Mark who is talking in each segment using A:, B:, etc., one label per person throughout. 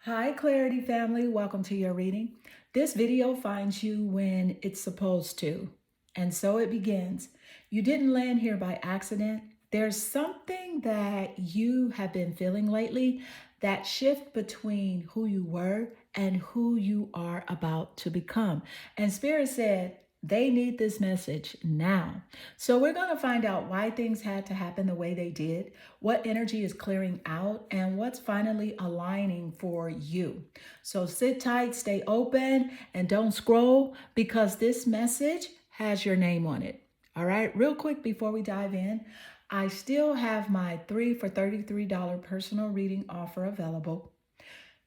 A: Hi, Clarity family. Welcome to your reading. This video finds you when it's supposed to, and so it begins. You didn't land here by accident. There's something that you have been feeling lately, that shift between who you were and who you are about to become. And Spirit said, they need this message now. So, we're going to find out why things had to happen the way they did, what energy is clearing out, and what's finally aligning for you. So, sit tight, stay open, and don't scroll because this message has your name on it. All right, real quick before we dive in, I still have my 3 for $33 personal reading offer available.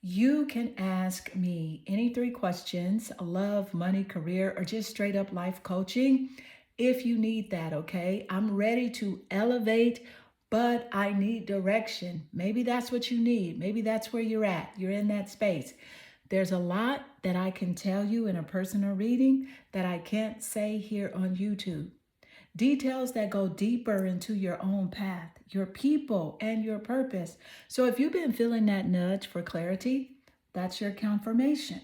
A: You can ask me any 3 questions: love, money, career, or just straight up life coaching if you need that, okay? I'm ready to elevate, but I need direction. Maybe that's what you need. Maybe that's where you're at. You're in that space. There's a lot that I can tell you in a personal reading that I can't say here on YouTube. Details that go deeper into your own path, your people, and your purpose. So if you've been feeling that nudge for clarity, that's your confirmation.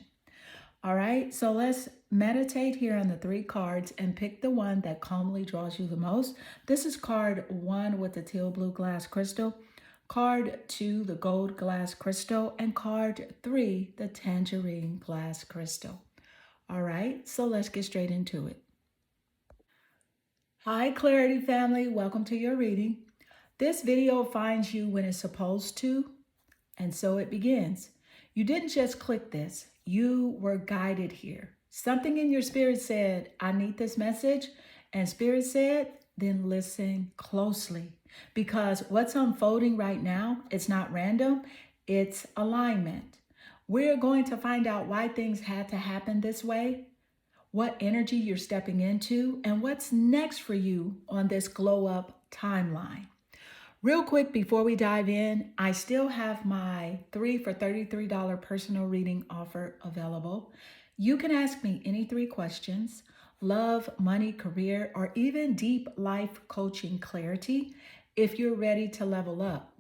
A: All right, so let's meditate here on the 3 cards and pick the one that calmly draws you the most. This is card 1 with the teal blue glass crystal, card 2, the gold glass crystal, and card 3, the tangerine glass crystal. All right, so let's get straight into it. Hi, Clarity family. Welcome to your reading. This video finds you when it's supposed to, and so it begins. You didn't just click this, you were guided here. Something in your spirit said, I need this message. And spirit said, then listen closely. Because what's unfolding right now, it's not random, it's alignment. We're going to find out why things had to happen this way, what energy you're stepping into, and what's next for you on this glow up timeline. Real quick before we dive in, I still have my 3 for $33 personal reading offer available. You can ask me any 3 questions: love, money, career, or even deep life coaching clarity if you're ready to level up.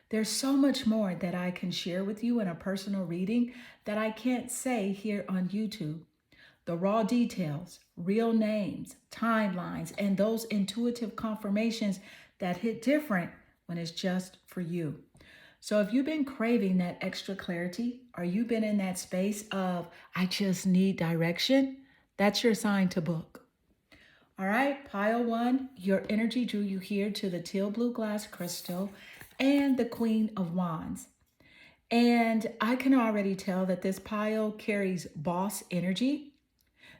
A: There's so much more that I can share with you in a personal reading that I can't say here on YouTube. The raw details, real names, timelines, and those intuitive confirmations that hit different when it's just for you. So if you've been craving that extra clarity, or you've been in that space of, I just need direction, that's your sign to book. All right, pile 1, your energy drew you here to the teal blue glass crystal and the Queen of Wands. And I can already tell that this pile carries boss energy.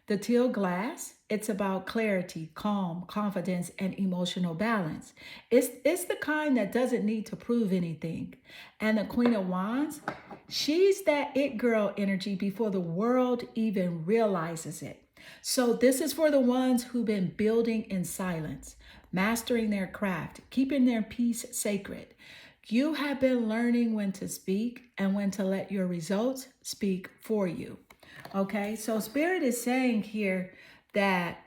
A: The teal glass, it's about clarity, calm, confidence, and emotional balance. It's the kind that doesn't need to prove anything. And the Queen of Wands, she's that it girl energy before the world even realizes it. So this is for the ones who've been building in silence, mastering their craft, keeping their peace sacred. You have been learning when to speak and when to let your results speak for you. Okay, so Spirit is saying here that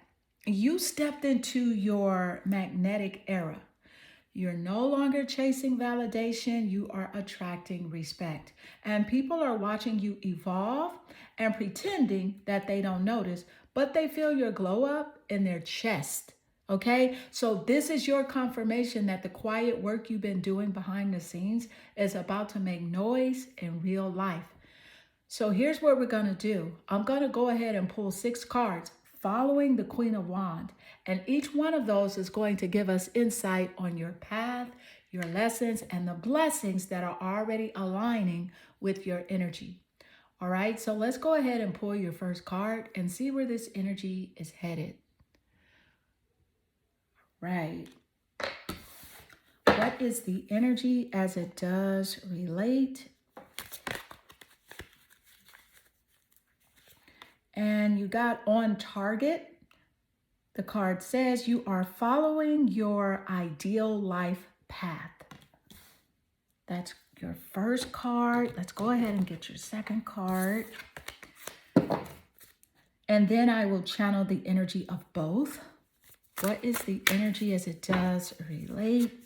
A: you stepped into your magnetic era. You're no longer chasing validation, you are attracting respect. And people are watching you evolve and pretending that they don't notice, but they feel your glow up in their chest. Okay, so this is your confirmation that the quiet work you've been doing behind the scenes is about to make noise in real life. So here's what we're going to do. I'm going to go ahead and pull 6 cards following the Queen of Wands. And each one of those is going to give us insight on your path, your lessons, and the blessings that are already aligning with your energy. All right, so let's go ahead and pull your first card and see where this energy is headed. Right. What is the energy as it does relate? And you got on target. The card says you are following your ideal life path. That's your first card. Let's go ahead and get your second card. And then I will channel the energy of both. What is the energy as it does relate?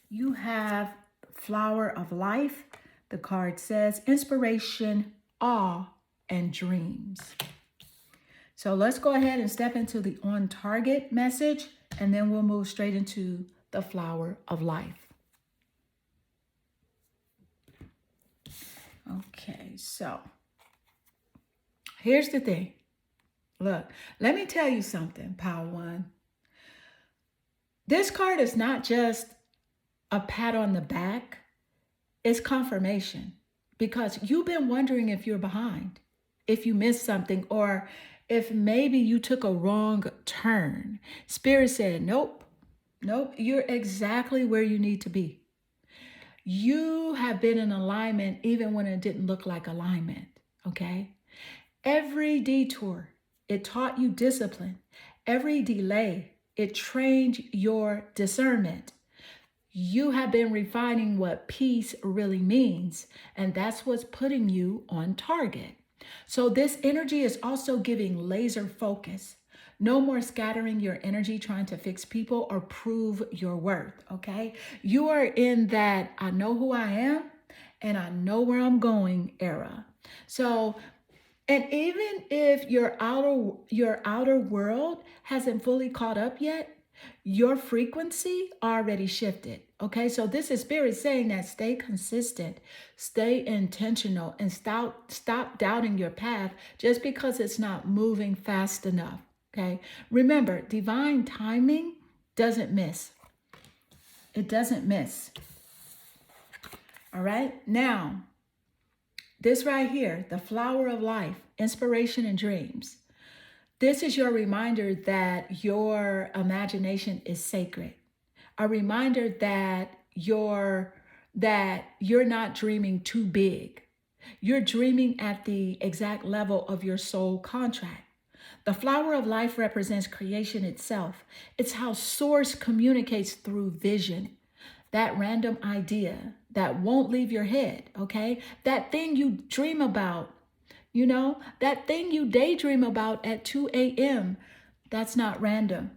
A: You have flower of life. The card says inspiration, awe, and dreams. So let's go ahead and step into the on target message, and then we'll move straight into the flower of life. Okay, so here's the thing. Look, let me tell you something, Power One. This card is not just a pat on the back. It's confirmation, because you've been wondering if you're behind, if you missed something, or if maybe you took a wrong turn. Spirit said, nope, you're exactly where you need to be. You have been in alignment even when it didn't look like alignment, okay? Every detour, it taught you discipline. Every delay, it trained your discernment. You have been refining what peace really means, and that's what's putting you on target. So this energy is also giving laser focus. No more scattering your energy trying to fix people or prove your worth, okay? You are in that I know who I am and I know where I'm going era. So, and even if your outer world hasn't fully caught up yet, your frequency already shifted. Okay, so this is Spirit saying that stay consistent, stay intentional, and stop doubting your path just because it's not moving fast enough. Okay, remember, divine timing doesn't miss. It doesn't miss. All right, now this right here, the flower of life, inspiration and dreams. This is your reminder that your imagination is sacred. A reminder that you're not dreaming too big. You're dreaming at the exact level of your soul contract. The flower of life represents creation itself. It's how source communicates through vision. That random idea that won't leave your head, okay? That thing you dream about, you know, that thing you daydream about at 2 a.m., that's not random.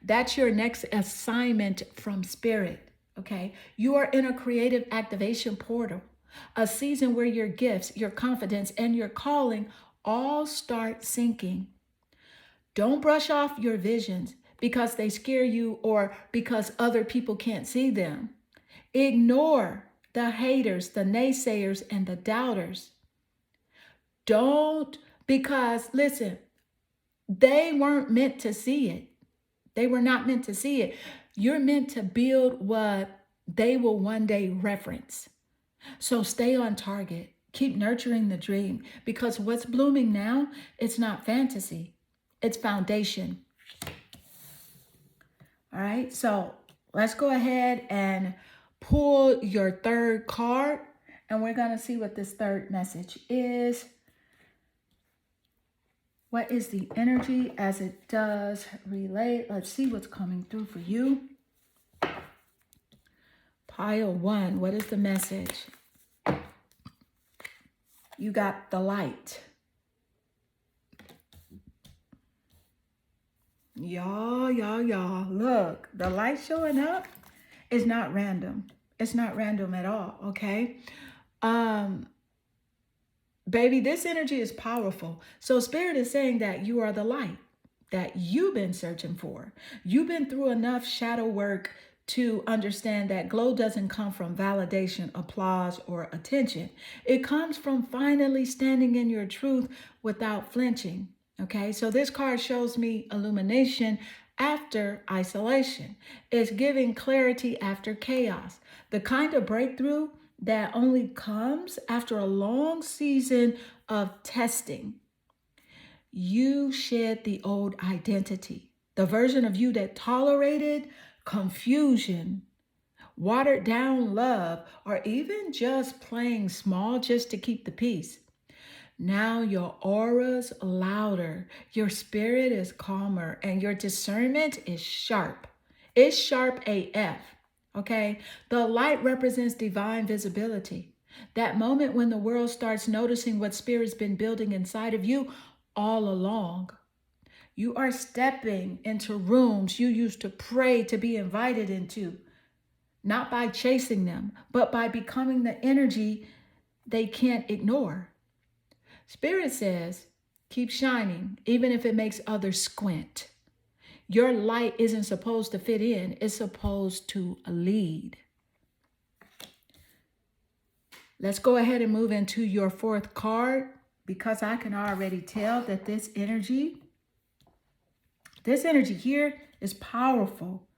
A: That's your next assignment from Spirit, okay? You are in a creative activation portal, a season where your gifts, your confidence, and your calling all start syncing. Don't brush off your visions because they scare you or because other people can't see them. Ignore the haters, the naysayers, and the doubters. Don't, because listen, they weren't meant to see it. They were not meant to see it. You're meant to build what they will one day reference. So stay on target. Keep nurturing the dream, because what's blooming now, it's not fantasy. It's foundation. All right, so let's go ahead and pull your third card, and we're going to see what this third message is. What is the energy as it does relate? Let's see what's coming through for you. Pile 1, what is the message? You got the light. Y'all, look, the light showing up is not random. It's not random at all, okay? Baby, this energy is powerful. So Spirit is saying that you are the light that you've been searching for. You've been through enough shadow work to understand that glow doesn't come from validation, applause, or attention. It comes from finally standing in your truth without flinching. Okay, so this card shows me illumination after isolation. It's giving clarity after chaos. The kind of breakthrough that only comes after a long season of testing. You shed the old identity, the version of you that tolerated confusion, watered down love, or even just playing small just to keep the peace. Now your aura's louder, your spirit is calmer, and your discernment is sharp. It's sharp AF, okay? The light represents divine visibility. That moment when the world starts noticing what Spirit's been building inside of you all along. You are stepping into rooms you used to pray to be invited into, not by chasing them, but by becoming the energy they can't ignore. Spirit says, keep shining, even if it makes others squint. Your light isn't supposed to fit in, it's supposed to lead. Let's go ahead and move into your fourth card, because I can already tell that this energy here is powerful.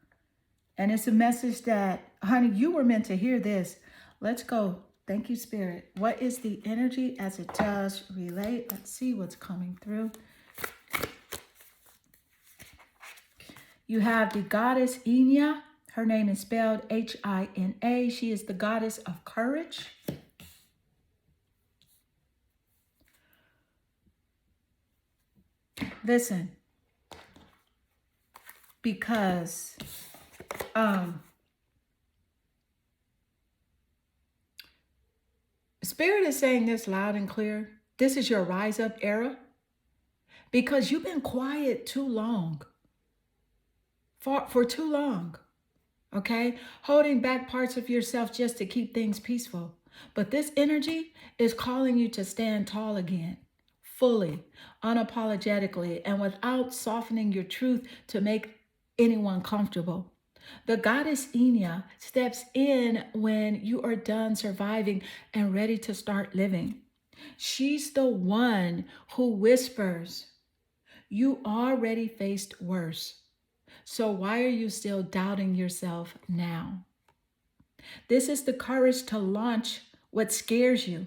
A: And it's a message that, honey, you were meant to hear this. Let's go. Thank you, Spirit. What is the energy as it does relate? Let's see what's coming through. You have the goddess Ina. Her name is spelled H-I-N-A. She is the goddess of courage. Listen, because Spirit is saying this loud and clear. This is your rise up era, because you've been quiet too long. For too long, okay? Holding back parts of yourself just to keep things peaceful. But this energy is calling you to stand tall again, fully, unapologetically, and without softening your truth to make anyone comfortable. The goddess Ina steps in when you are done surviving and ready to start living. She's the one who whispers, you already faced worse. So why are you still doubting yourself now? This is the courage to launch what scares you,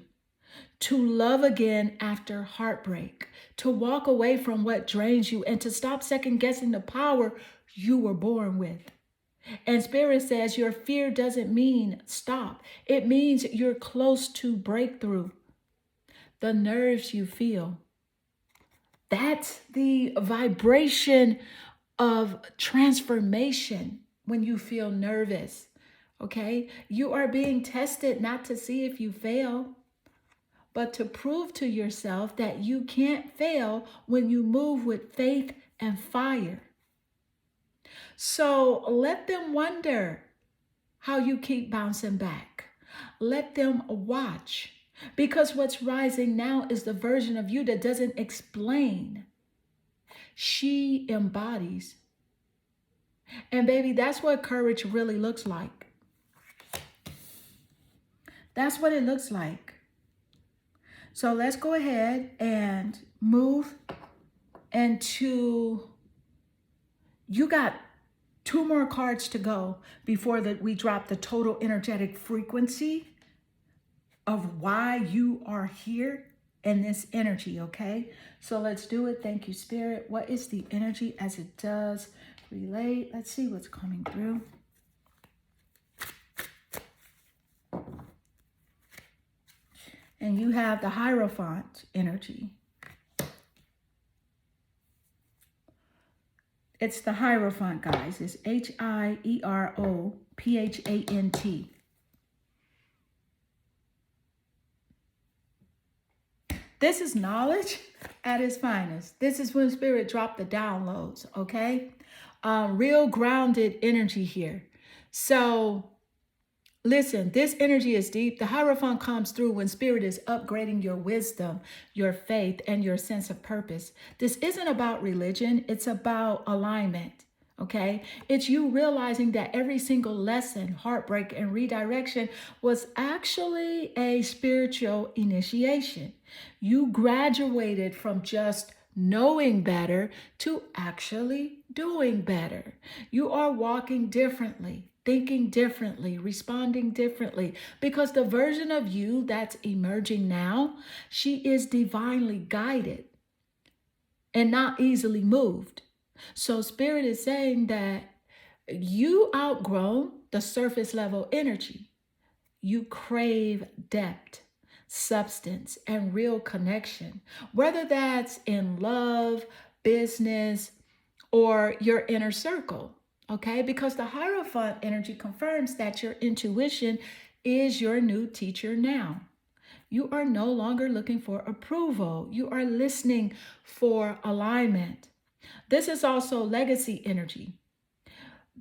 A: to love again after heartbreak, to walk away from what drains you, and to stop second guessing the power you were born with. And Spirit says your fear doesn't mean stop. It means you're close to breakthrough. The nerves you feel, that's the vibration of transformation when you feel nervous, okay? You are being tested not to see if you fail, but to prove to yourself that you can't fail when you move with faith and fire. So let them wonder how you keep bouncing back. Let them watch, because what's rising now is the version of you that doesn't explain. She embodies. And baby, that's what courage really looks like. That's what it looks like. So let's go ahead and move into, you got 2 more cards to go before we drop the total energetic frequency of why you are here in this energy, okay? So let's do it. Thank you, Spirit. What is the energy as it does relate? Let's see what's coming through. And you have the Hierophant energy. It's the Hierophant, guys. It's H-I-E-R-O-P-H-A-N-T. This is knowledge at its finest. This is when Spirit dropped the downloads, okay? Real grounded energy here. So listen, this energy is deep. The Hierophant comes through when Spirit is upgrading your wisdom, your faith, and your sense of purpose. This isn't about religion. It's about alignment, okay? It's you realizing that every single lesson, heartbreak, and redirection was actually a spiritual initiation. You graduated from just knowing better to actually doing better. You are walking differently, thinking differently, responding differently, because the version of you that's emerging now, she is divinely guided and not easily moved. So Spirit is saying that you outgrown the surface level energy. You crave depth, substance, and real connection, whether that's in love, business, or your inner circle, okay? Because the Hierophant energy confirms that your intuition is your new teacher now. You are no longer looking for approval. You are listening for alignment. This is also legacy energy.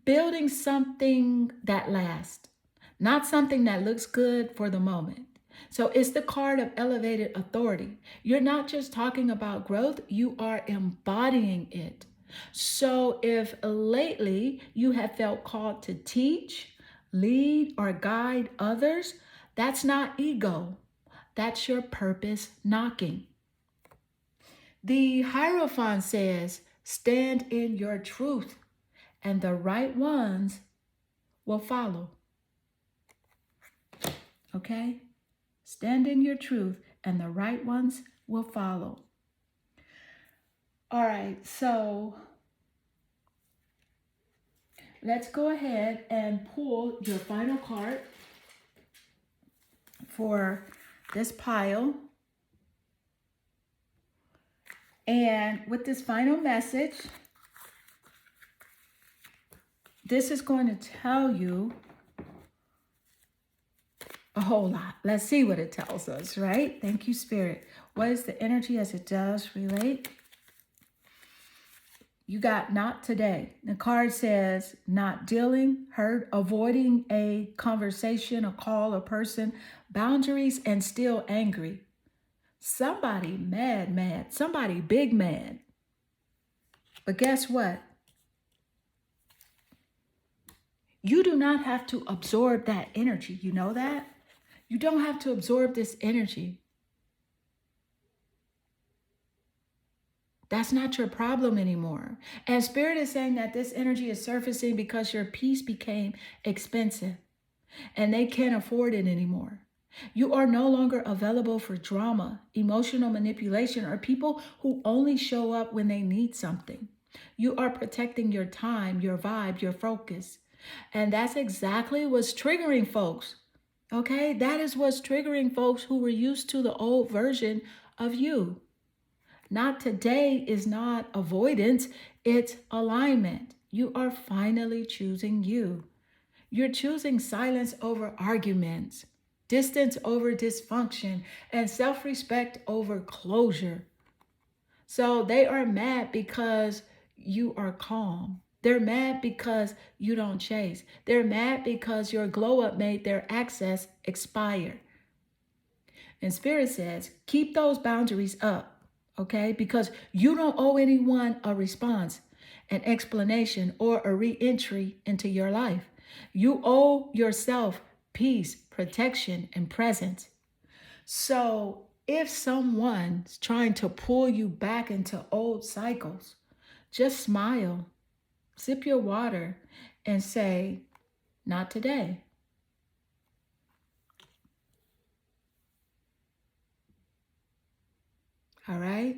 A: Building something that lasts, not something that looks good for the moment. So it's the card of elevated authority. You're not just talking about growth, you are embodying it. So if lately you have felt called to teach, lead, or guide others, that's not ego. That's your purpose knocking. The Hierophant says, stand in your truth, and the right ones will follow. Okay? Stand in your truth, and the right ones will follow. All right, so let's go ahead and pull your final card for this pile. And with this final message, this is going to tell you a whole lot. Let's see what it tells us, right? Thank you, Spirit. What is the energy as it does relate? You got not today. The card says not dealing, hurt, avoiding a conversation, a call, a person, boundaries, and still angry. Somebody mad, somebody big mad. But guess what? You do not have to absorb that energy. You know that? You don't have to absorb this energy. That's not your problem anymore. And Spirit is saying that this energy is surfacing because your peace became expensive and they can't afford it anymore. You are no longer available for drama, emotional manipulation, or people who only show up when they need something. You are protecting your time, your vibe, your focus. And that's exactly what's triggering folks. Okay? That is what's triggering folks who were used to the old version of you. Not today is not avoidance, it's alignment. You are finally choosing you. You're choosing silence over arguments, distance over dysfunction, and self-respect over closure. So they are mad because you are calm. They're mad because you don't chase. They're mad because your glow up made their access expire. And Spirit says, keep those boundaries up. Okay, because you don't owe anyone a response, an explanation, or a re-entry into your life. You owe yourself peace, protection, and presence. So if someone's trying to pull you back into old cycles, just smile, sip your water, and say, not today. All right.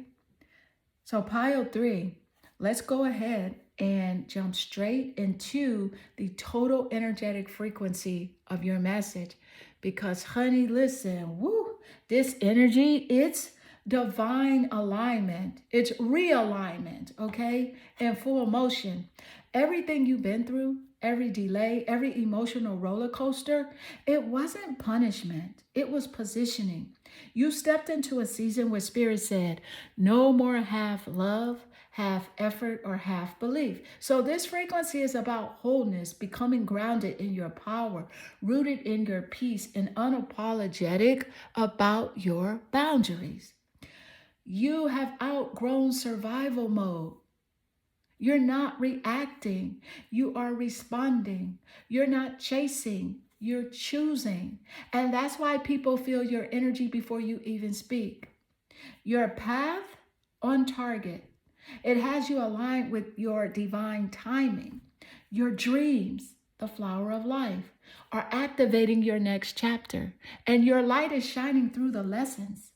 A: So pile 3, let's go ahead and jump straight into the total energetic frequency of your message. Because honey, listen, woo, this energy, it's divine alignment. It's realignment, okay? In full motion. Everything you've been through, every delay, every emotional roller coaster, it wasn't punishment. It was positioning. You stepped into a season where Spirit said, no more half love, half effort, or half belief. So this frequency is about wholeness, becoming grounded in your power, rooted in your peace, and unapologetic about your boundaries. You have outgrown survival mode. You're not reacting. You are responding. You're not chasing. You're choosing. And that's why people feel your energy before you even speak. Your path on target. It has you aligned with your divine timing. Your dreams, the flower of life, are activating your next chapter. And your light is shining through the lessons.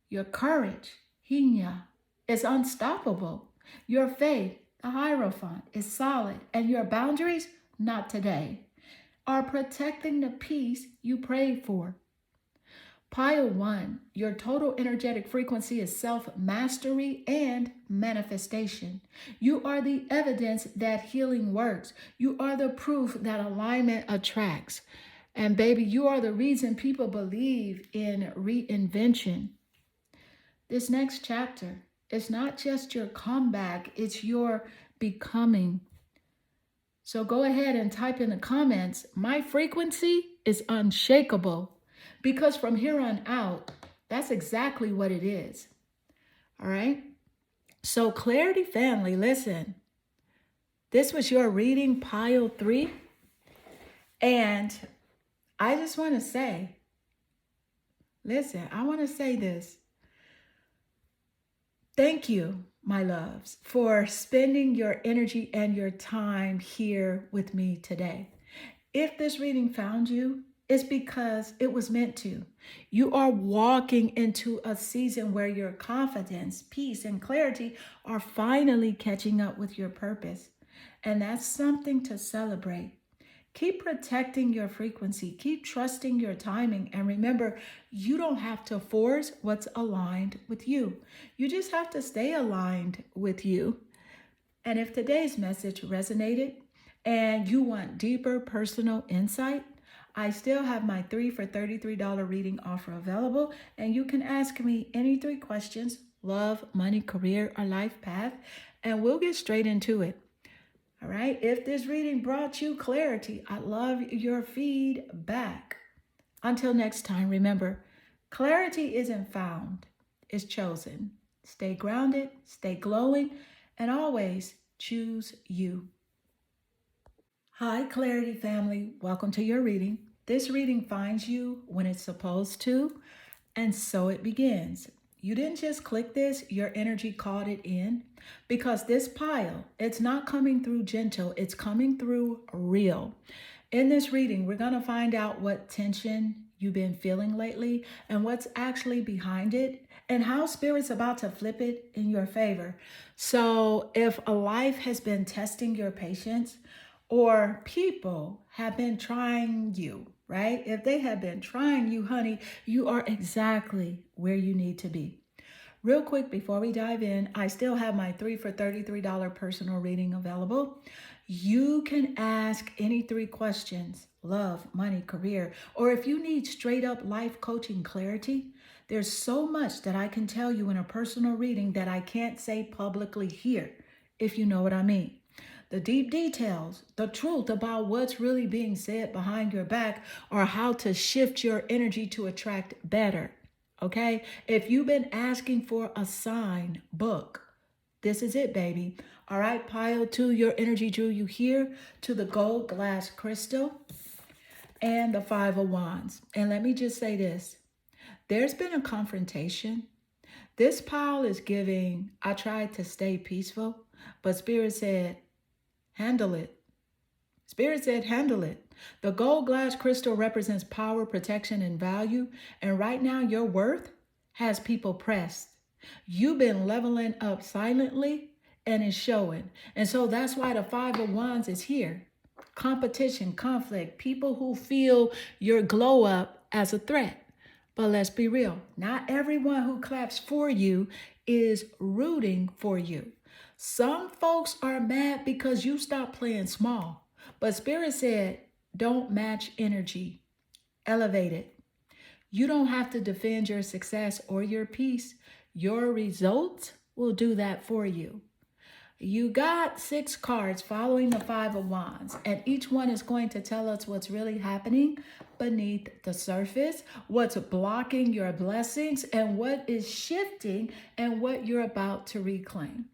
A: Your courage, Hinya, is unstoppable. Your faith, the Hierophant, is solid. And your boundaries, not today, are protecting the peace you prayed for. Pile 1, your total energetic frequency is self-mastery and manifestation. You are the evidence that healing works. You are the proof that alignment attracts. And baby, you are the reason people believe in reinvention. This next chapter, it's not just your comeback, it's your becoming. So go ahead and type in the comments, my frequency is unshakable because from here on out, that's exactly what it is. All right. So, Clarity family, listen, this was your reading, pile 3. And I just want to say, listen, I want to say this. Thank you, my loves, for spending your energy and your time here with me today. If this reading found you, it's because it was meant to. You are walking into a season where your confidence, peace, and clarity are finally catching up with your purpose. And that's something to celebrate. Keep protecting your frequency. Keep trusting your timing. And remember, you don't have to force what's aligned with you. You just have to stay aligned with you. And if today's message resonated and you want deeper personal insight, I still have my 3 for $33 reading offer available. And you can ask me any 3 questions: love, money, career, or life path. And we'll get straight into it. All right. If this reading brought you clarity, I love your feedback. Until next time, remember, clarity isn't found, it's chosen. Stay grounded, stay glowing, and always choose you. Hi, Clarity family. Welcome to your reading. This reading finds you when it's supposed to, and so it begins. You didn't just click this, your energy called it in, because this pile, it's not coming through gentle, it's coming through real. In this reading, we're going to find out what tension you've been feeling lately and what's actually behind it and how Spirit's about to flip it in your favor. So if a life has been testing your patience or people have been trying you, right? If they have been trying you, honey, you are exactly where you need to be. Real quick, before we dive in, I still have my 3 for $33 personal reading available. You can ask any 3 questions: love, money, career, or if you need straight up life coaching clarity. There's so much that I can tell you in a personal reading that I can't say publicly here, if you know what I mean. The deep details, the truth about what's really being said behind your back, or how to shift your energy to attract better. Okay? If you've been asking for a sign book, this is it, baby. All right, pile 2, your energy drew you here to the gold glass crystal and the 5 of wands. And let me just say this. There's been a confrontation. This pile is giving, I tried to stay peaceful, but Spirit said, handle it. Spirit said, handle it. The gold glass crystal represents power, protection, and value. And right now, your worth has people pressed. You've been leveling up silently, and it's showing. And so that's why the 5 of wands is here. Competition, conflict, people who feel your glow up as a threat. But let's be real. Not everyone who claps for you is rooting for you. Some folks are mad because you stopped playing small. But Spirit said, don't match energy. Elevate it. You don't have to defend your success or your peace. Your results will do that for you. You got 6 cards following the 5 of wands, and each one is going to tell us what's really happening beneath the surface, what's blocking your blessings, and what is shifting and what you're about to reclaim.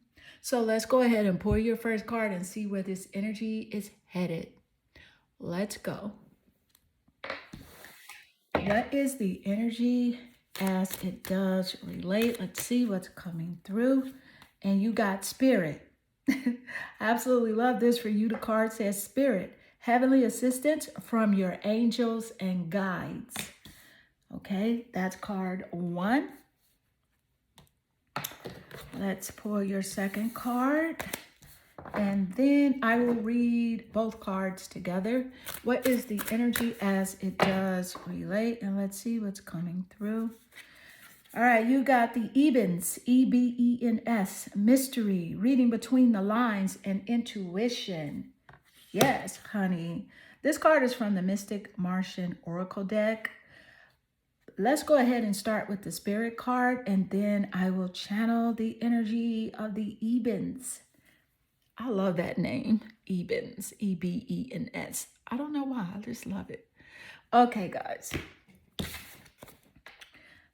A: So let's go ahead and pull your first card and see where this energy is headed. Let's go. What is the energy as it does relate? Let's see what's coming through. And you got Spirit. Absolutely love this for you. The card says Spirit, heavenly assistance from your angels and guides. Okay, that's card 1. Let's pull your second card. And then I will read both cards together. What is the energy as it does relate? And let's see what's coming through. All right, you got the Ebens, E-B-E-N-S, mystery, reading between the lines, and intuition. Yes, honey. This card is from the Mystic Martian Oracle deck. Let's go ahead and start with the Spirit card, and then I will channel the energy of the Ebens. I love that name, Ebens, E-B-E-N-S. I don't know why, I just love it. Okay, guys.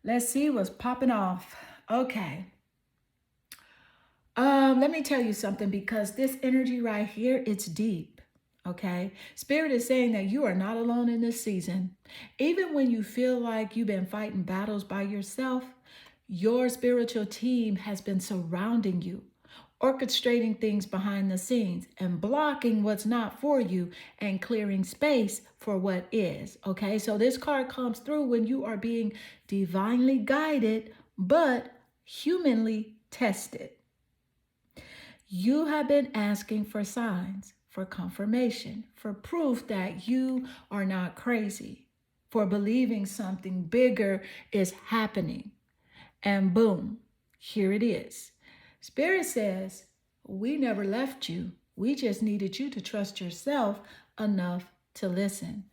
A: Let's see what's popping off. Okay. Let me tell you something, because this energy right here, it's deep. Okay. Spirit is saying that you are not alone in this season. Even when you feel like you've been fighting battles by yourself, your spiritual team has been surrounding you, orchestrating things behind the scenes and blocking what's not for you and clearing space for what is. Okay. So this card comes through when you are being divinely guided, but humanly tested. You have been asking for signs, for confirmation, for proof that you are not crazy, for believing something bigger is happening. And boom, here it is. Spirit says, we never left you. We just needed you to trust yourself enough to listen.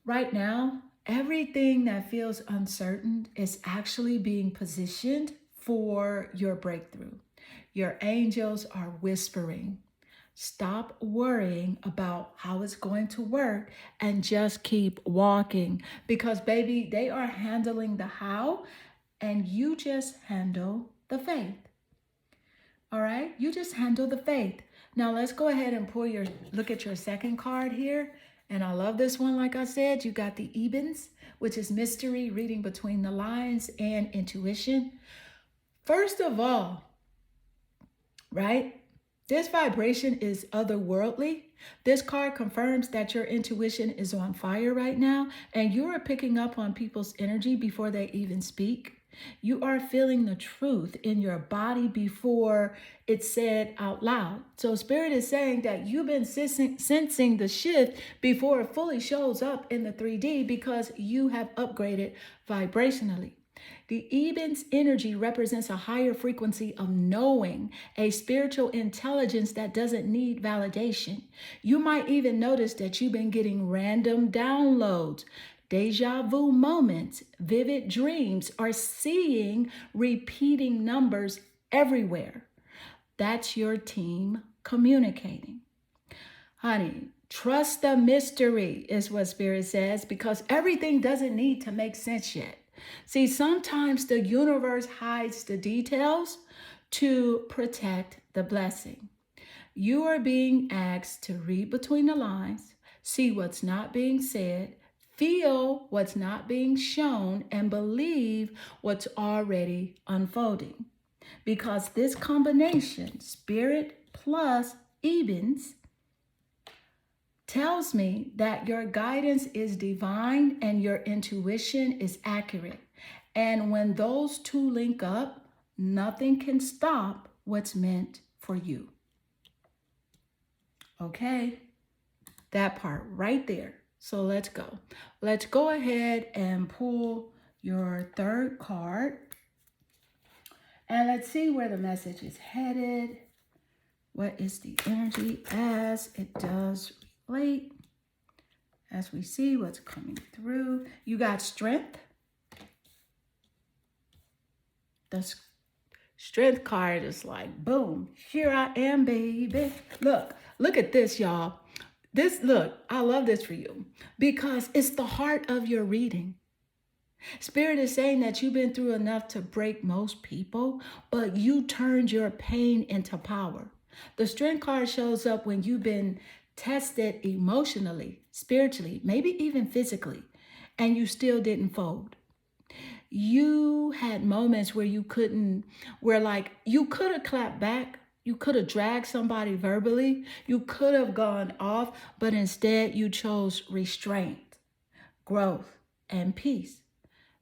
A: Right now, everything that feels uncertain is actually being positioned for your breakthrough. Your angels are whispering. Stop worrying about how it's going to work and just keep walking, because baby, they are handling the how and you just handle the faith. All right? You just handle the faith. Now let's go ahead and look at your second card here. And I love this one. Like I said, you got the Ebens, which is mystery, reading between the lines, and intuition. First of all, right? This vibration is otherworldly. This card confirms that your intuition is on fire right now, and you are picking up on people's energy before they even speak. You are feeling the truth in your body before it's said out loud. So Spirit is saying that you've been sensing the shift before it fully shows up in the 3D, because you have upgraded vibrationally. The Ebens energy represents a higher frequency of knowing, a spiritual intelligence that doesn't need validation. You might even notice that you've been getting random downloads, deja vu moments, vivid dreams, or seeing repeating numbers everywhere. That's your team communicating. Honey, trust the mystery is what Spirit says, because everything doesn't need to make sense yet. See, sometimes the universe hides the details to protect the blessing. You are being asked to read between the lines, see what's not being said, feel what's not being shown, and believe what's already unfolding. Because this combination, Spirit plus Ebens, tells me that your guidance is divine and your intuition is accurate. And when those two link up, nothing can stop what's meant for you. Okay, that part right there. So let's go. Let's go ahead and pull your third card. And let's see where the message is headed. What is the energy as it does relate? As we see what's coming through. You got strength. The strength card is like, boom, here I am, baby. Look at this, y'all. Look, I love this for you because it's the heart of your reading. Spirit is saying that you've been through enough to break most people, but you turned your pain into power. The strength card shows up when you've been tested emotionally, spiritually, maybe even physically, and you still didn't fold. You had moments where you could have clapped back. You could have dragged somebody verbally. You could have gone off, but instead you chose restraint, growth, and peace.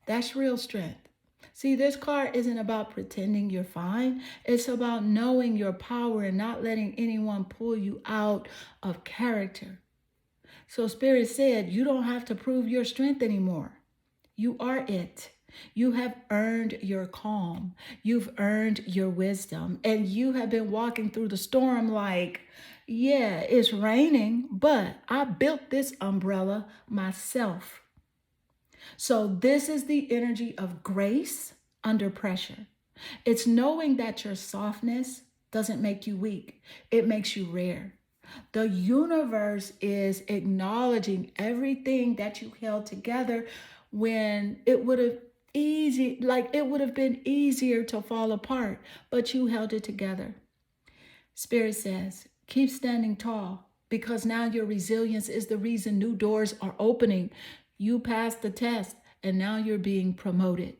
A: That's real strength. See, this card isn't about pretending you're fine. It's about knowing your power and not letting anyone pull you out of character. So Spirit said, you don't have to prove your strength anymore. You are it. You have earned your calm. You've earned your wisdom. And you have been walking through the storm like, yeah, it's raining, but I built this umbrella myself. So this is the energy of grace under pressure. It's knowing that your softness doesn't make you weak. It makes you rare. The universe is acknowledging everything that you held together when it would have it would have been easier to fall apart, but you held it together. Spirit says, keep standing tall because now your resilience is the reason new doors are opening. You passed the test and now you're being promoted.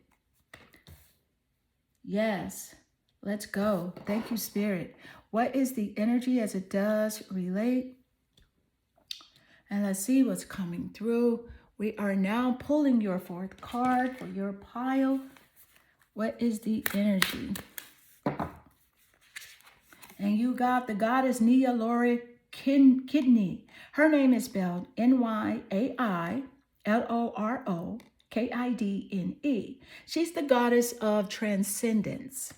A: Yes, let's go. Thank you, Spirit. What is the energy as it does relate? And let's see what's coming through. We are now pulling your fourth card for your pile. What is the energy? And you got the goddess Nia Lori Kidney. Her name is spelled Nyailorokidne. She's the goddess of transcendence.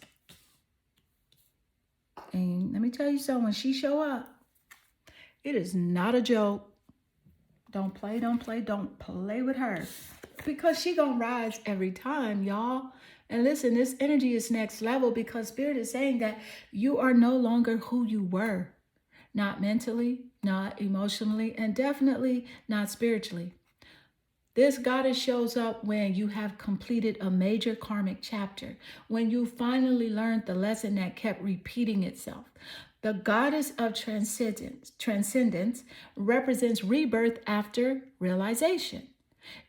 A: And let me tell you something, when she show up, it is not a joke. Don't play with her. Because she gonna rise every time, y'all. And listen, this energy is next level because Spirit is saying that you are no longer who you were. Not mentally, not emotionally, and definitely not spiritually. This goddess shows up when you have completed a major karmic chapter, when you finally learned the lesson that kept repeating itself. The goddess of transcendence represents rebirth after realization.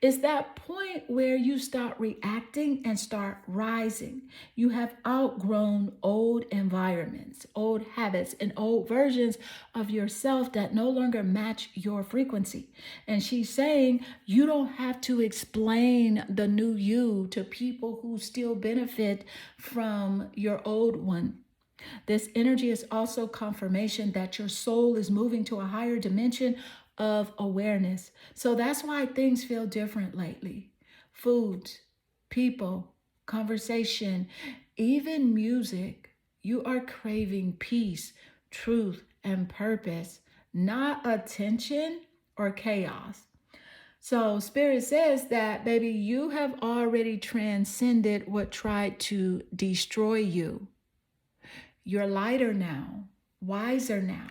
A: It's that point where you start reacting and start rising. You have outgrown old environments, old habits, and old versions of yourself that no longer match your frequency. And she's saying you don't have to explain the new you to people who still benefit from your old one. This energy is also confirmation that your soul is moving to a higher dimension of awareness. So that's why things feel different lately. Food, people, conversation, even music. You are craving peace, truth, and purpose, not attention or chaos. So Spirit says that, baby, you have already transcended what tried to destroy you. You're lighter now, wiser now,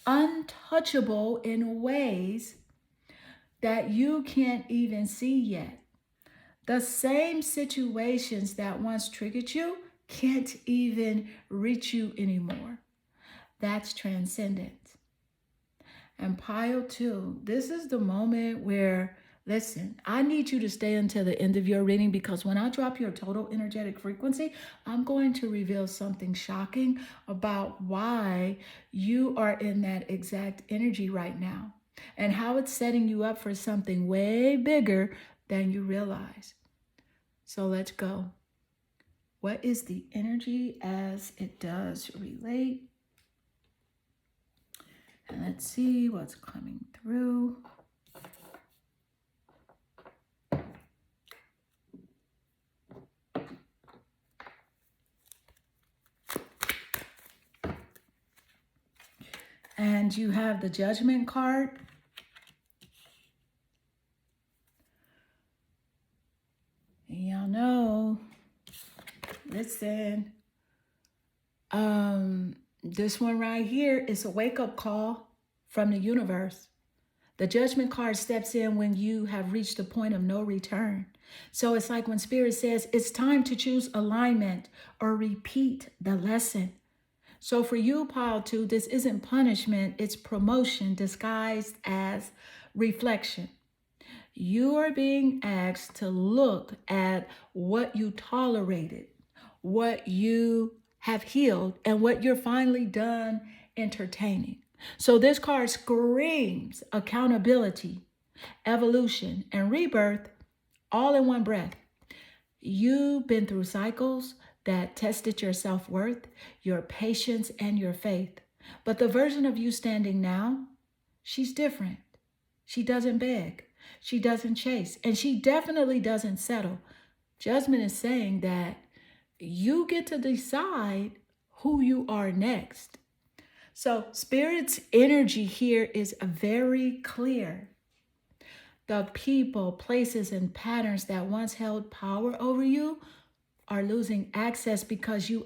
A: untouchable in ways that you can't even see yet. The same situations that once triggered you can't even reach you anymore. That's transcendence. And pile 2, this is the moment where, listen, I need you to stay until the end of your reading because when I drop your total energetic frequency, I'm going to reveal something shocking about why you are in that exact energy right now and how it's setting you up for something way bigger than you realize. So let's go. What is the energy as it does relate? And let's see what's coming through. And you have the Judgment card. And y'all know, listen, this one right here is a wake-up call from the universe. The Judgment card steps in when you have reached the point of no return. So it's like when Spirit says it's time to choose alignment or repeat the lesson. So for you, pile 2, this isn't punishment, it's promotion disguised as reflection. You are being asked to look at what you tolerated, what you have healed, and what you're finally done entertaining. So this card screams accountability, evolution, and rebirth all in one breath. You've been through cycles that tested your self-worth, your patience, and your faith. But the version of you standing now, she's different. She doesn't beg. She doesn't chase. And she definitely doesn't settle. Judgment is saying that you get to decide who you are next. So Spirit's energy here is very clear. The people, places, and patterns that once held power over you are losing access because you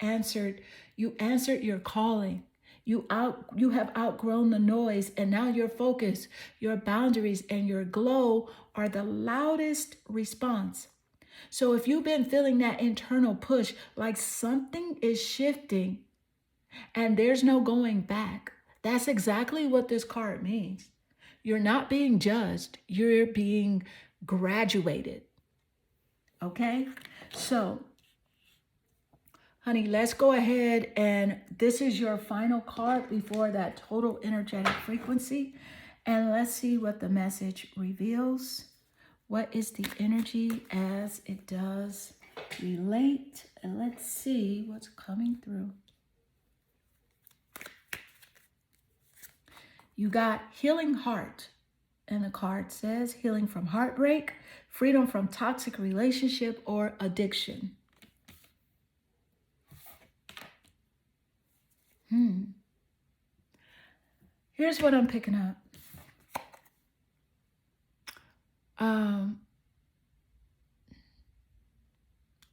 A: answered your calling. You have outgrown the noise, and now your focus, your boundaries, and your glow are the loudest response. So if you've been feeling that internal push, like something is shifting and there's no going back, that's exactly what this card means. You're not being judged, you're being graduated. Okay? So, honey, let's go ahead, and this is your final card before that total energetic frequency. And let's see what the message reveals. What is the energy as it does relate? And let's see what's coming through. You got healing heart. And the card says healing from heartbreak, freedom from toxic relationship or addiction. Here's what I'm picking up.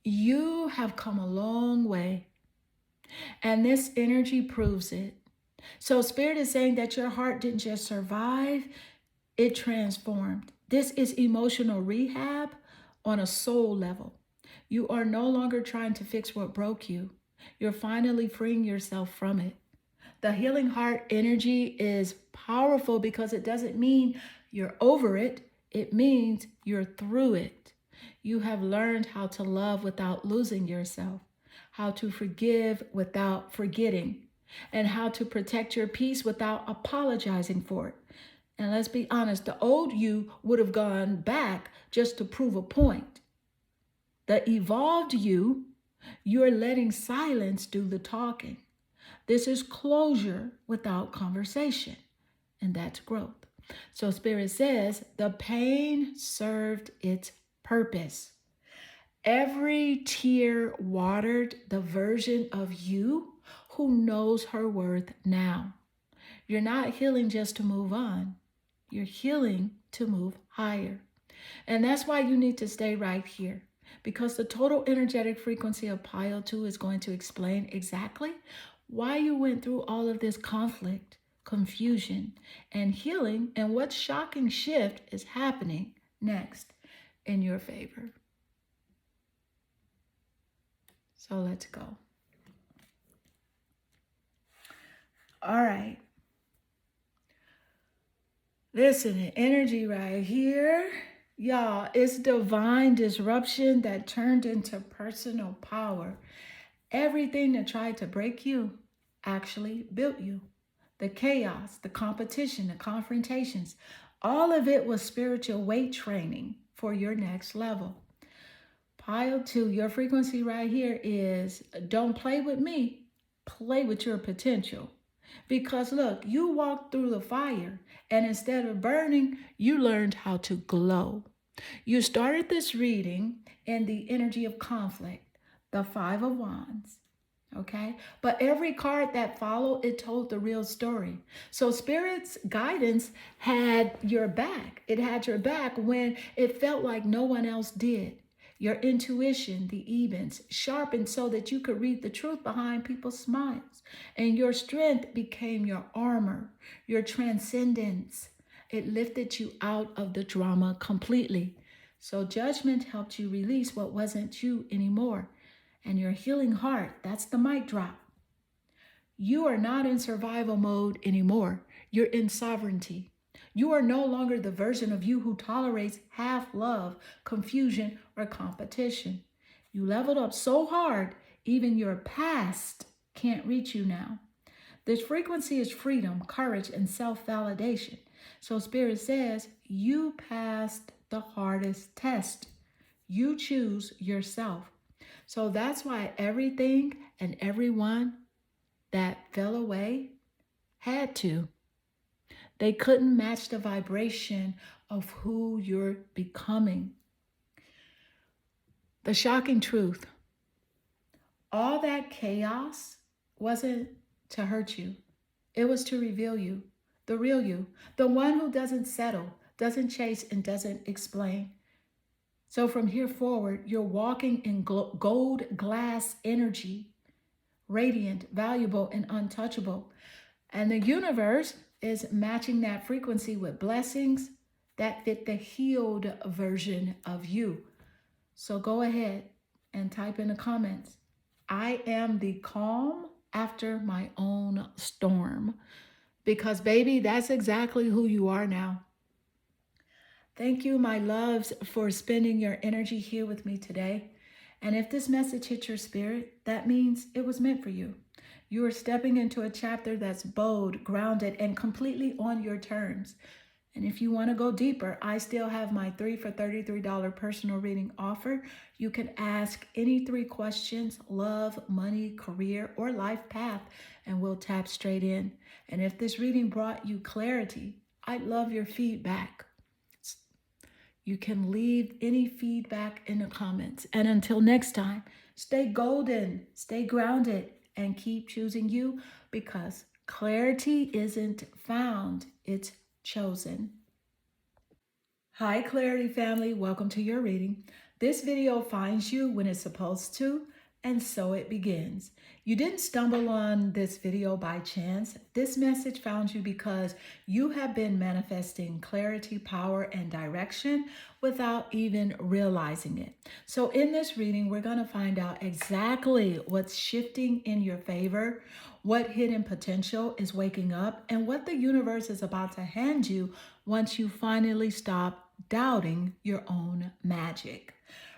A: You have come a long way, and this energy proves it. So Spirit is saying that your heart didn't just survive, it transformed. This is emotional rehab on a soul level. You are no longer trying to fix what broke you. You're finally freeing yourself from it. The healing heart energy is powerful because it doesn't mean you're over it. It means you're through it. You have learned how to love without losing yourself, how to forgive without forgetting, and how to protect your peace without apologizing for it. And let's be honest, the old you would have gone back just to prove a point. The evolved you, you're letting silence do the talking. This is closure without conversation, and that's growth. So Spirit says the pain served its purpose. Every tear watered the version of you who knows her worth now. You're not healing just to move on. You're healing to move higher. And that's why you need to stay right here, because the total energetic frequency of Pile 2 is going to explain exactly why you went through all of this conflict, confusion, and healing, and what shocking shift is happening next in your favor. So let's go. All right. Listen, the energy right here, y'all, it's divine disruption that turned into personal power. Everything that tried to break you actually built you. The chaos, the competition, the confrontations, all of it was spiritual weight training for your next level. Pile 2, your frequency right here is don't play with me, play with your potential. Because look, you walked through the fire, and instead of burning, you learned how to glow. You started this reading in the energy of conflict, the 5 of Wands. Okay, but every card that followed, it told the real story. So Spirit's guidance had your back. It had your back when it felt like no one else did. Your intuition, the evens, sharpened so that you could read the truth behind people's smiles. And your strength became your armor, your transcendence. It lifted you out of the drama completely. So judgment helped you release what wasn't you anymore. And your healing heart, that's the mic drop. You are not in survival mode anymore. You're in sovereignty. You are no longer the version of you who tolerates half love, confusion, or competition. You leveled up so hard, even your past can't reach you now. This frequency is freedom, courage, and self-validation. So Spirit says, you passed the hardest test. You choose yourself. So that's why everything and everyone that fell away had to. They couldn't match the vibration of who you're becoming. The shocking truth, all that chaos wasn't to hurt you. It was to reveal you, the real you, the one who doesn't settle, doesn't chase, and doesn't explain. So from here forward, you're walking in gold glass energy, radiant, valuable, and untouchable. And the universe is matching that frequency with blessings that fit the healed version of you. So go ahead and type in the comments, I am the calm after my own storm. Because, baby, that's exactly who you are now. Thank you, my loves, for spending your energy here with me today. And if this message hit your spirit, that means it was meant for you. You are stepping into a chapter that's bold, grounded, and completely on your terms. And if you want to go deeper, I still have my 3 for $33 personal reading offer. You can ask any 3 questions: love, money, career, or life path, and we'll tap straight in. And if this reading brought you clarity, I'd love your feedback. You can leave any feedback in the comments. And until next time, stay golden, stay grounded, and keep choosing you, because clarity isn't found, it's chosen. Hi, Clarity family. Welcome to your reading. This video finds you when it's supposed to, and so it begins. You didn't stumble on this video by chance. This message found you because you have been manifesting clarity, power, and direction without even realizing it. So in this reading, we're going to find out exactly what's shifting in your favor, what hidden potential is waking up, and what the universe is about to hand you once you finally stop doubting your own magic.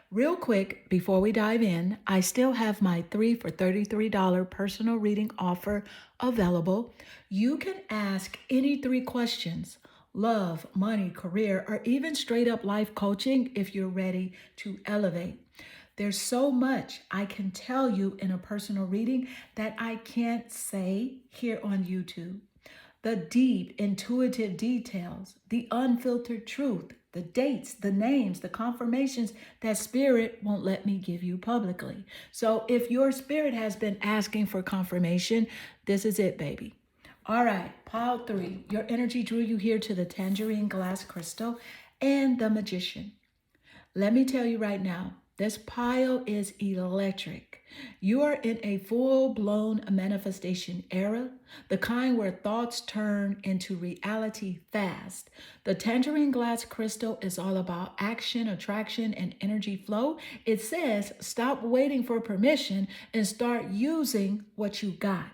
A: Real quick, before we dive in, I still have my 3 for $33 personal reading offer available. You can ask any 3 questions: love, money, career, or even straight up life coaching if you're ready to elevate. There's so much I can tell you in a personal reading that I can't say here on YouTube. The deep, intuitive details, the unfiltered truth, the dates, the names, the confirmations that spirit won't let me give you publicly. So if your spirit has been asking for confirmation, this is it, baby. All right, pile 3. Your energy drew you here to the tangerine glass crystal and the magician. Let me tell you right now, this pile is electric. You are in a full-blown manifestation era, the kind where thoughts turn into reality fast. The tangerine glass crystal is all about action, attraction, and energy flow. It says, stop waiting for permission and start using what you got.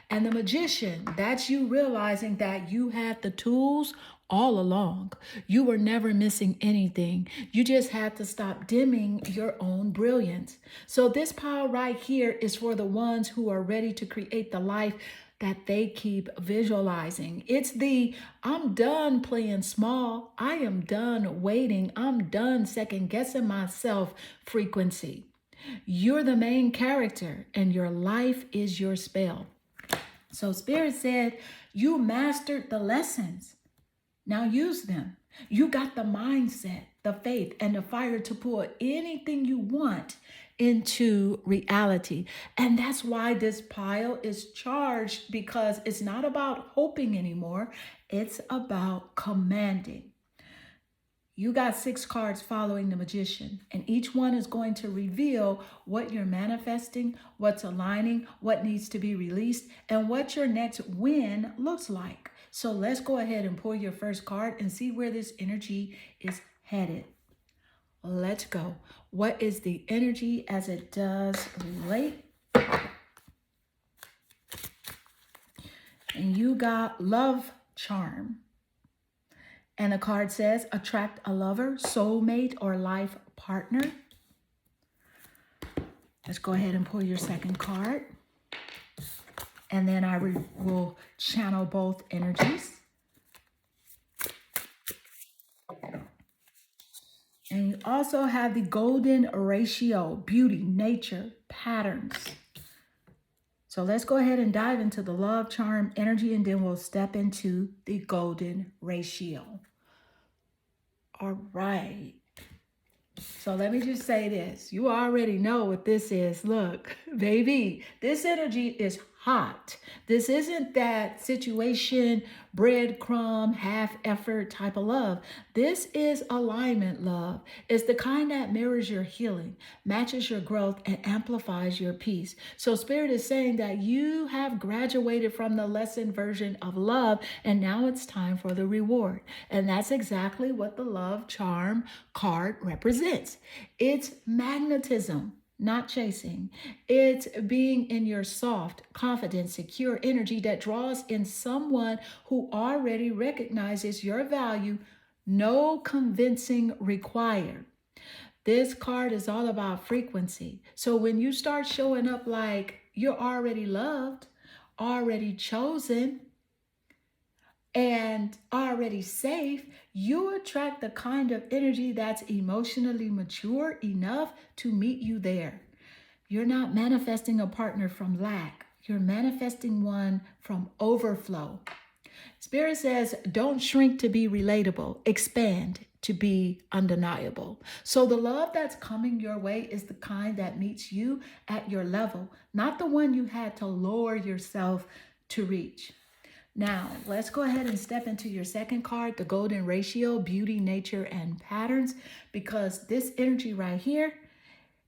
A: And the magician, that's you realizing that you had the tools all along. You were never missing anything. You just had to stop dimming your own brilliance. So this pile right here is for the ones who are ready to create the life that they keep visualizing. It's the I'm done playing small. I am done waiting. I'm done second guessing myself frequency. You're the main character and your life is your spell. So Spirit said, you mastered the lessons. Now use them. You got the mindset, the faith, and the fire to pull anything you want into reality. And that's why this pile is charged, because it's not about hoping anymore. It's about commanding. You got 6 cards following the magician, and each one is going to reveal what you're manifesting, what's aligning, what needs to be released, and what your next win looks like. So let's go ahead and pull your first card and see where this energy is headed. Let's go. What is the energy as it does relate? And you got love charm. And the card says, attract a lover, soulmate, or life partner. Let's go ahead and pull your second card. And then I will channel both energies. And you also have the golden ratio, beauty, nature, patterns. So let's go ahead and dive into the love charm energy, and then we'll step into the golden ratio. All right. So let me just say this. You already know what this is. Look, baby, this energy is hot. This isn't that situation, breadcrumb, half effort type of love. This is alignment love. It's the kind that mirrors your healing, matches your growth, and amplifies your peace. So Spirit is saying that you have graduated from the lesson version of love, and now it's time for the reward. And that's exactly what the love charm card represents. It's magnetism, not chasing. It's being in your soft, confident, secure energy that draws in someone who already recognizes your value. No convincing required. This card is all about frequency. So when you start showing up like you're already loved, already chosen, and already safe, you attract the kind of energy that's emotionally mature enough to meet you there. You're not manifesting a partner from lack. You're manifesting one from overflow. Spirit says, don't shrink to be relatable. Expand to be undeniable. So the love that's coming your way is the kind that meets you at your level, not the one you had to lower yourself to reach. Now, let's go ahead and step into your second card, the golden ratio, beauty, nature, and patterns, because this energy right here,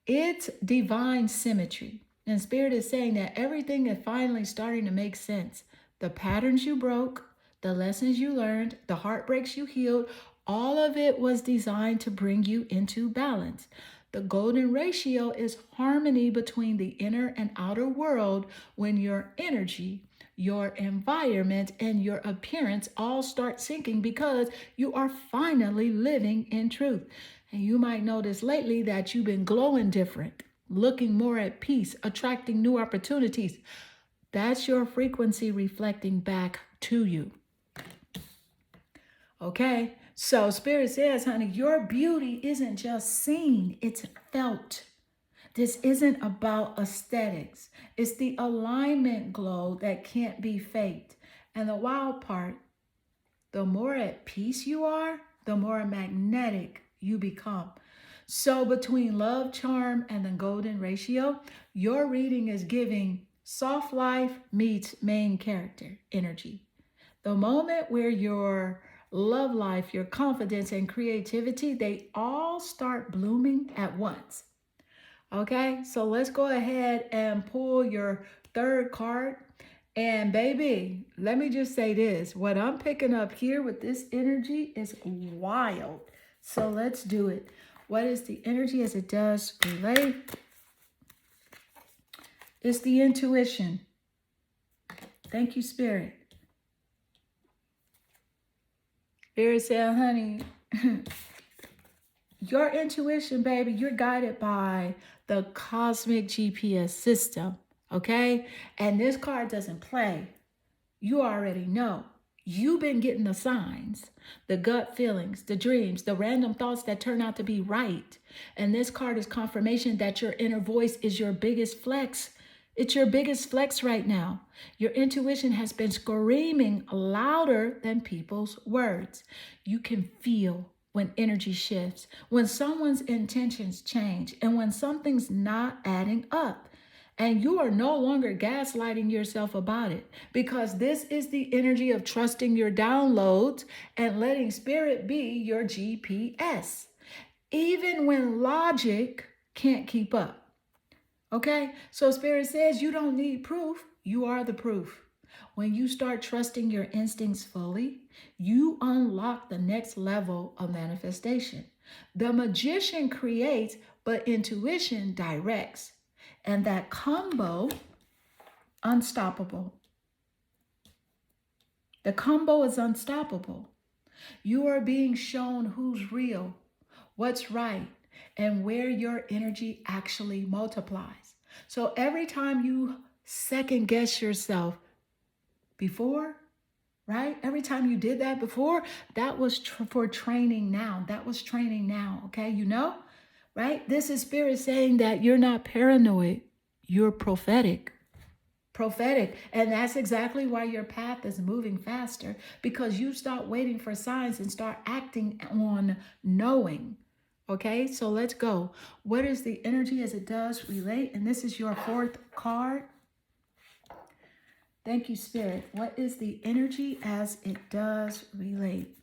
A: it's divine symmetry. And Spirit is saying that everything is finally starting to make sense. The patterns you broke, the lessons you learned, the heartbreaks you healed, all of it was designed to bring you into balance. The golden ratio is harmony between the inner and outer world when your energy, your environment, and your appearance all start syncing because you are finally living in truth. And you might notice lately that you've been glowing different, looking more at peace, attracting new opportunities. That's your frequency reflecting back to you. Okay, so Spirit says, honey, your beauty isn't just seen, it's felt. This isn't about aesthetics. It's the alignment glow that can't be faked. And the wild part, the more at peace you are, the more magnetic you become. So between love, charm, and the golden ratio, your reading is giving soft life meets main character energy. The moment where your love life, your confidence, and creativity, they all start blooming at once. Okay, so let's go ahead and pull your third card. And baby, let me just say this. What I'm picking up here with this energy is wild. So let's do it. What is the energy as it does relate? It's the intuition. Thank you, Spirit. Spirit said, honey, your intuition, baby, you're guided by the cosmic GPS system, okay? And this card doesn't play. You already know. You've been getting the signs, the gut feelings, the dreams, the random thoughts that turn out to be right. And this card is confirmation that your inner voice is your biggest flex. It's your biggest flex right now. Your intuition has been screaming louder than people's words. You can feel when energy shifts, when someone's intentions change, and when something's not adding up. And you are no longer gaslighting yourself about it, because this is the energy of trusting your downloads and letting Spirit be your GPS, even when logic can't keep up. Okay, so Spirit says you don't need proof. You are the proof. When you start trusting your instincts fully, you unlock the next level of manifestation. The magician creates, but intuition directs. And that combo, unstoppable. The combo is unstoppable. You are being shown who's real, what's right, and where your energy actually multiplies. So every time you second guess yourself before, right? Every time you did that before, that was for training now. That was training now, okay? You know, right? This is Spirit saying that you're not paranoid. You're prophetic. Prophetic. And that's exactly why your path is moving faster, because you start waiting for signs and start acting on knowing. Okay, so let's go. What is the energy as it does relate? And this is your fourth card. Thank you, Spirit. What is the energy as it does relate?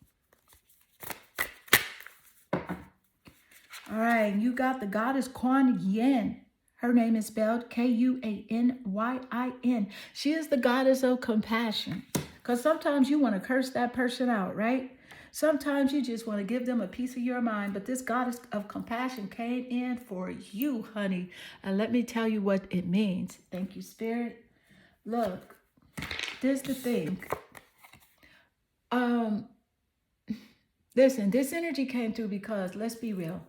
A: All right, you got the goddess Kuan Yin. Her name is spelled Kuanyin. She is the goddess of compassion. Because sometimes you want to curse that person out, right? Sometimes you just want to give them a piece of your mind. But this goddess of compassion came in for you, honey. And let me tell you what it means. Thank you, Spirit. Look, this is the thing. Listen, this energy came through because, let's be real,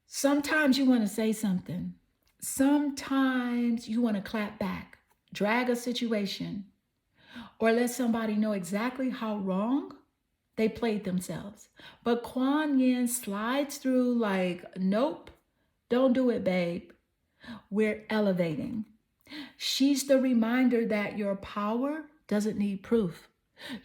A: sometimes you want to say something. Sometimes you want to clap back, drag a situation, or let somebody know exactly how wrong they played themselves. But Kuan Yin slides through like, nope, don't do it, babe. We're elevating. She's the reminder that your power doesn't need proof.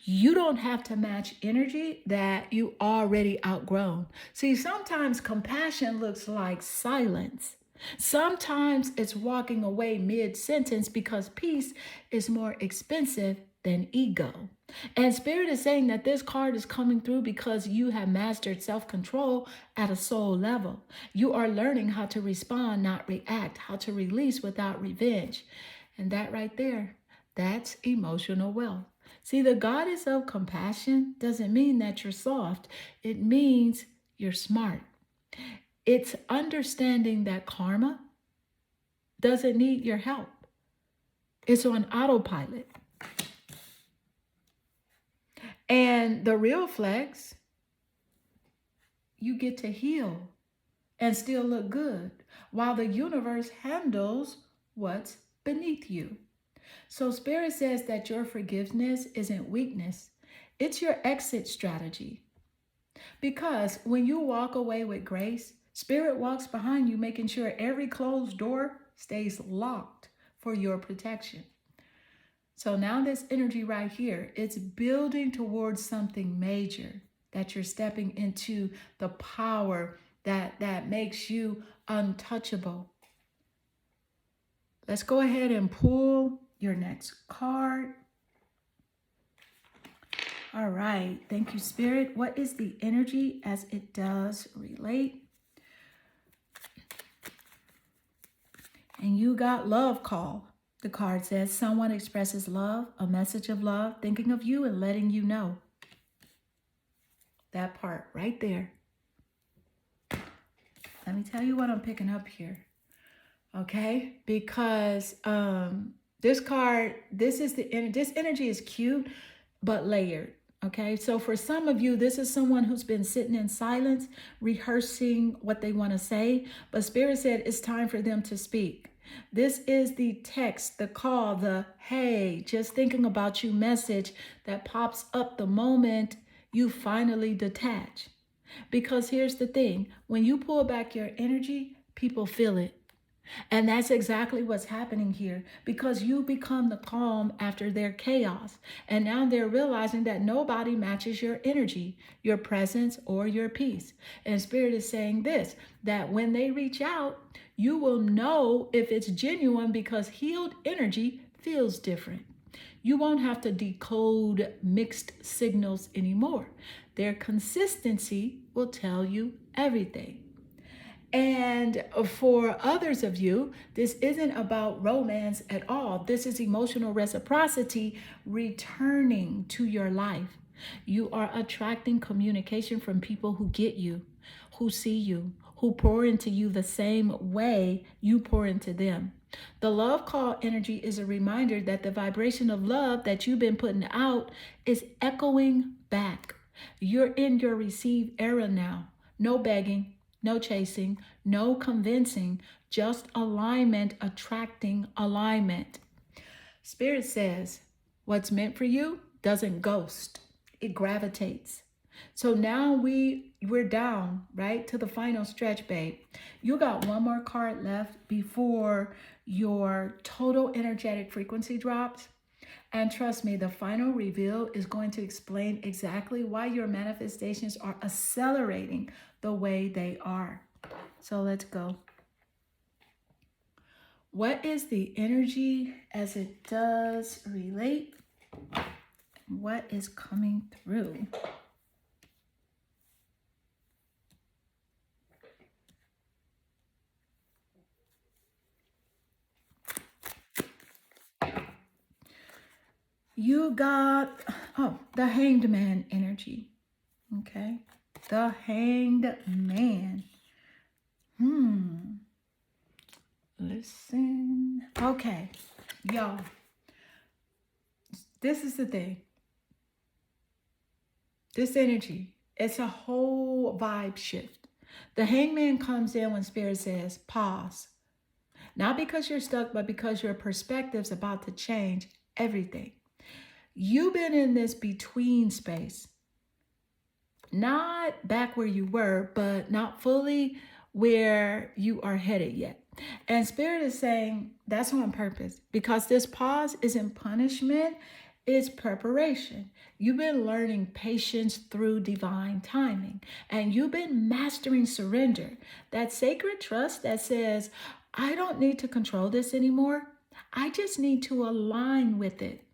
A: You don't have to match energy that you already outgrown. See, sometimes compassion looks like silence. Sometimes it's walking away mid-sentence because peace is more expensive than ego. And Spirit is saying that this card is coming through because you have mastered self-control at a soul level. You are learning how to respond, not react, how to release without revenge. And that right there, that's emotional wealth. See, the goddess of compassion doesn't mean that you're soft. It means you're smart. It's understanding that karma doesn't need your help. It's on autopilot. And the real flex, you get to heal and still look good while the universe handles what's beneath you. So Spirit says that your forgiveness isn't weakness. It's your exit strategy. Because when you walk away with grace, Spirit walks behind you, making sure every closed door stays locked for your protection. So now this energy right here, it's building towards something major, that you're stepping into the power that makes you untouchable. Let's go ahead and pull your next card. All right. Thank you, Spirit. What is the energy as it does relate? And you got love call. The card says someone expresses love, a message of love, thinking of you and letting you know. That part right there. Let me tell you what I'm picking up here. Okay? Because this card, this energy is cute, but layered. Okay, so for some of you, this is someone who's been sitting in silence, rehearsing what they want to say, but Spirit said it's time for them to speak. This is the text, the call, the hey, just thinking about you message that pops up the moment you finally detach. Because here's the thing, when you pull back your energy, people feel it. And that's exactly what's happening here, because you become the calm after their chaos. And now they're realizing that nobody matches your energy, your presence, or your peace. And Spirit is saying this, that when they reach out, you will know if it's genuine because healed energy feels different. You won't have to decode mixed signals anymore. Their consistency will tell you everything. And for others of you, this isn't about romance at all. This is emotional reciprocity returning to your life. You are attracting communication from people who get you, who see you, who pour into you the same way you pour into them. The love call energy is a reminder that the vibration of love that you've been putting out is echoing back. You're in your receive era now. No begging, no chasing, no convincing, just alignment attracting alignment. Spirit says, what's meant for you doesn't ghost, it gravitates. So now we're down, right, to the final stretch, babe. You got one more card left before your total energetic frequency drops. And trust me, the final reveal is going to explain exactly why your manifestations are accelerating the way they are. So let's go. What is the energy as it does relate? What is coming through? You got, the Hanged Man energy. Okay. The Hanged Man. Listen. Okay. Y'all, this is the thing. This energy, it's a whole vibe shift. The Hangman comes in when Spirit says, pause. Not because you're stuck, but because your perspective's about to change everything. You've been in this between space. Not back where you were, but not fully where you are headed yet. And Spirit is saying that's on purpose, because this pause isn't punishment, it's preparation. You've been learning patience through divine timing, and you've been mastering surrender, that sacred trust that says, I don't need to control this anymore. I just need to align with it.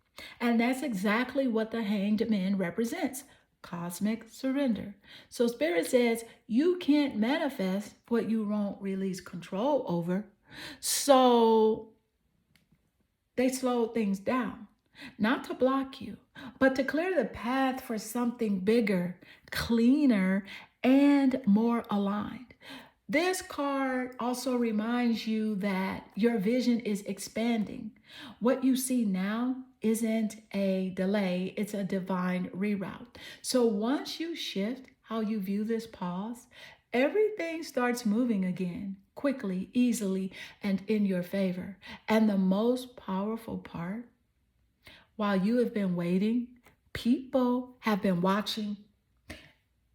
A: And that's exactly what the Hanged Man represents. Cosmic surrender. So Spirit says you can't manifest what you won't release control over. So they slowed things down, not to block you, but to clear the path for something bigger, cleaner, and more aligned. This card also reminds you that your vision is expanding. What you see now isn't a delay, it's a divine reroute. So once you shift how you view this pause, everything starts moving again, quickly, easily, and in your favor. And the most powerful part, while you have been waiting, people have been watching.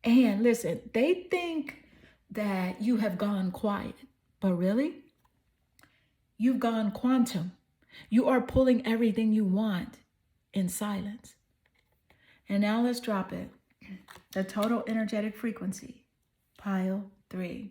A: And listen, they think that you have gone quiet, but really, you've gone quantum. You are pulling everything you want in silence. And now let's drop it. The total energetic frequency, pile 3.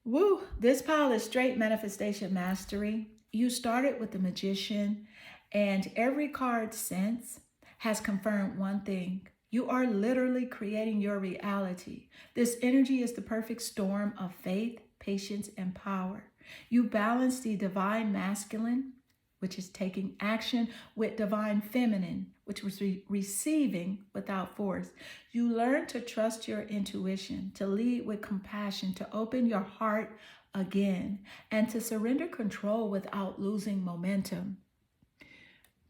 A: Woo, this pile is straight manifestation mastery. You started with the Magician, and every card since has confirmed one thing. You are literally creating your reality. This energy is the perfect storm of faith, patience, and power. You balance the divine masculine, which is taking action, with divine feminine, which was receiving without force. You learn to trust your intuition, to lead with compassion, to open your heart again, and to surrender control without losing momentum.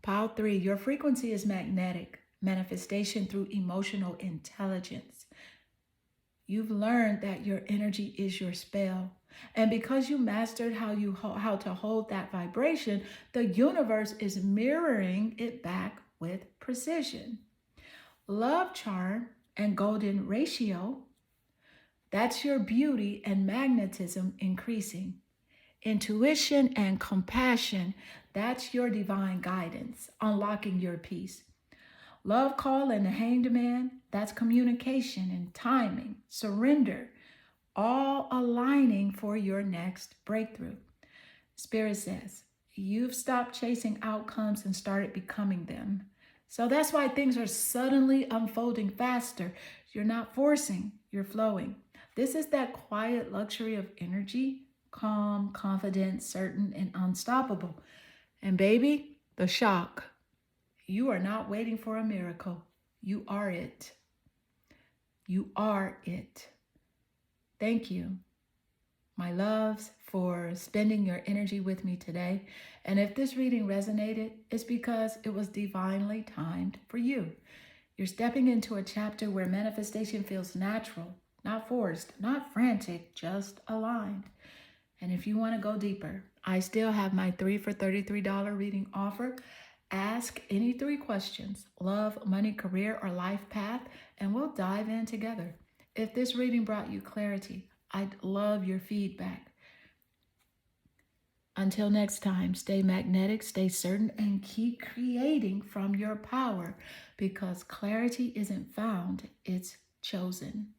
A: Pile 3, your frequency is magnetic, manifestation through emotional intelligence. You've learned that your energy is your spell. And because you mastered how to hold that vibration, the universe is mirroring it back with precision. Love charm and golden ratio, that's your beauty and magnetism increasing. Intuition and compassion, that's your divine guidance, unlocking your peace. Love call and the Hanged Man, that's communication and timing, surrender, all aligning for your next breakthrough. Spirit says, you've stopped chasing outcomes and started becoming them. So that's why things are suddenly unfolding faster. You're not forcing, you're flowing. This is that quiet luxury of energy, calm, confident, certain, and unstoppable. And baby, the shock. You are not waiting for a miracle. You are it. You are it. Thank you, my loves, for spending your energy with me today. And if this reading resonated, it's because it was divinely timed for you. You're stepping into a chapter where manifestation feels natural, not forced, not frantic, just aligned. And if you want to go deeper, I still have my 3 for $33 reading offer. Ask any 3 questions, love, money, career, or life path, and we'll dive in together. If this reading brought you clarity, I'd love your feedback. Until next time, stay magnetic, stay certain, and keep creating from your power, because clarity isn't found, it's chosen.